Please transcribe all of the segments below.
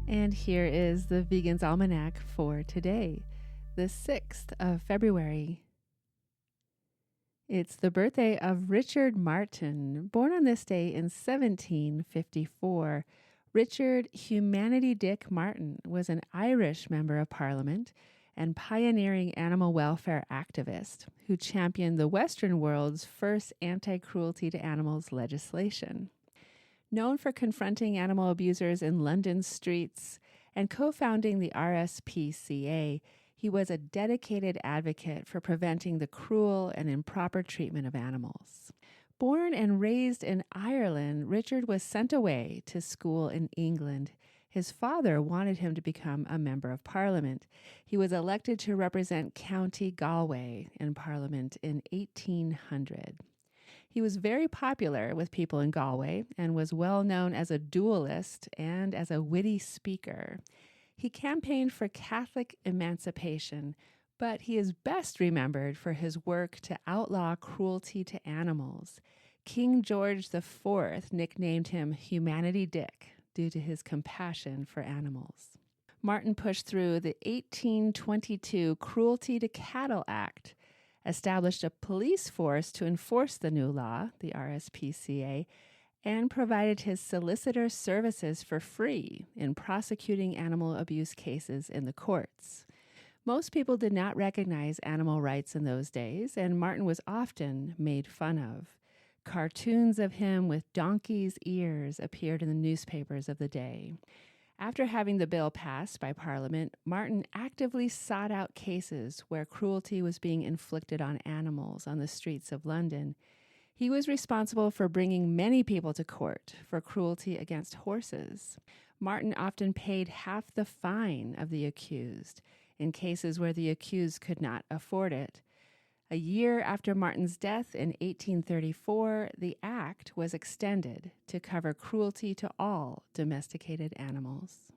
And here is the Vegan's Almanac for today, the 6th of February. It's the birthday of Richard Martin, born on this day in 1754. Richard Humanity Dick Martin was an Irish member of Parliament and pioneering animal welfare activist who championed the Western world's first anti-cruelty to animals legislation. Known for confronting animal abusers in London's streets and co-founding the RSPCA, he was a dedicated advocate for preventing the cruel and improper treatment of animals. Born and raised in Ireland, Richard was sent away to school in England. His father wanted him to become a member of Parliament. He was elected to represent County Galway in Parliament in 1800. He was very popular with people in Galway and was well known as a duelist and as a witty speaker. He campaigned for Catholic emancipation, but he is best remembered for his work to outlaw cruelty to animals. King George IV nicknamed him Humanity Dick due to his compassion for animals. Martin pushed through the 1822 Cruelty to Cattle Act, established a police force to enforce the new law, the RSPCA, and provided his solicitor services for free in prosecuting animal abuse cases in the courts. Most people did not recognize animal rights in those days, and Martin was often made fun of. Cartoons of him with donkey's ears appeared in the newspapers of the day. After having the bill passed by Parliament, Martin actively sought out cases where cruelty was being inflicted on animals on the streets of London. He was responsible for bringing many people to court for cruelty against horses. Martin often paid half the fine of the accused in cases where the accused could not afford it. A year after Martin's death in 1834, the act was extended to cover cruelty to all domesticated animals.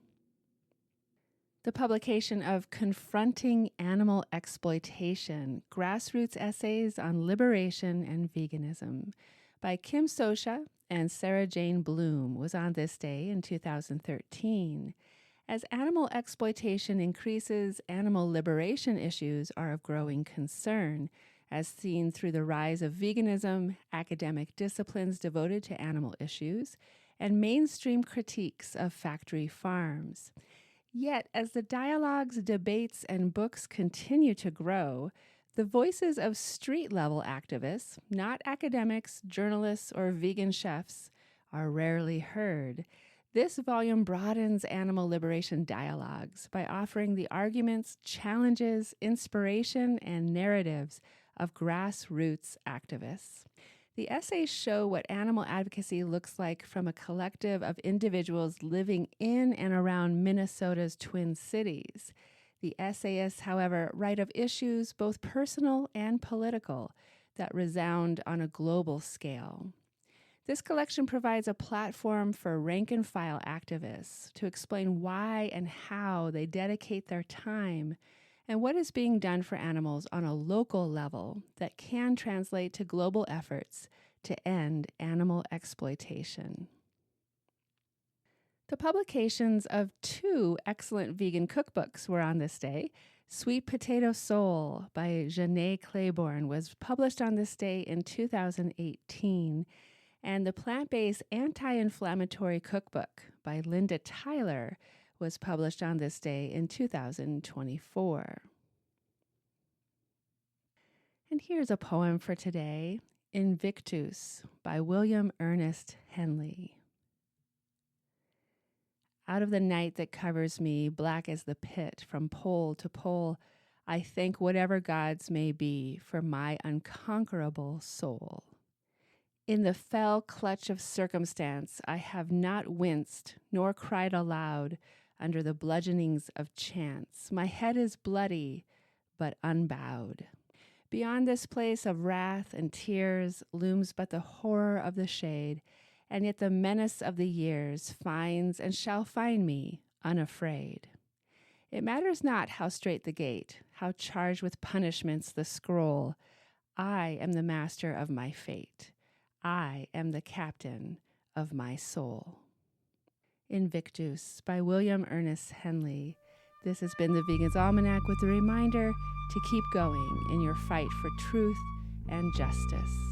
The publication of Confronting Animal Exploitation, Grassroots Essays on Liberation and Veganism by Kim Socha and Sarahjane Blum was on this day in 2013. As animal exploitation increases, animal liberation issues are of growing concern, as seen through the rise of veganism, academic disciplines devoted to animal issues, and mainstream critiques of factory farms. Yet, as the dialogues, debates, and books continue to grow, the voices of street-level activists, not academics, journalists, or vegan chefs, are rarely heard. This volume broadens animal liberation dialogues by offering the arguments, challenges, inspiration, and narratives of grassroots activists. The essays show what animal advocacy looks like from a collective of individuals living in and around Minnesota's Twin Cities. The essayists, however, write of issues both personal and political that resound on a global scale. This collection provides a platform for rank-and-file activists to explain why and how they dedicate their time and what is being done for animals on a local level that can translate to global efforts to end animal exploitation. The publications of 2 excellent vegan cookbooks were on this day. Sweet Potato Soul by Jenné Claiborne was published on this day in 2018, and the plant-based Anti-Inflammatory Cookbook by Linda Tyler was published on this day in 2024. And here's a poem for today, Invictus by William Ernest Henley. Out of the night that covers me, black as the pit, from pole to pole, I thank whatever gods may be for my unconquerable soul. In the fell clutch of circumstance, I have not winced nor cried aloud under the bludgeonings of chance. My head is bloody, but unbowed. Beyond this place of wrath and tears looms but the horror of the shade, and yet the menace of the years finds and shall find me unafraid. It matters not how strait the gate, how charged with punishments the scroll. I am the master of my fate. I am the captain of my soul. Invictus by William Ernest Henley. This has been the Vegan's Almanac with a reminder to keep going in your fight for truth and justice.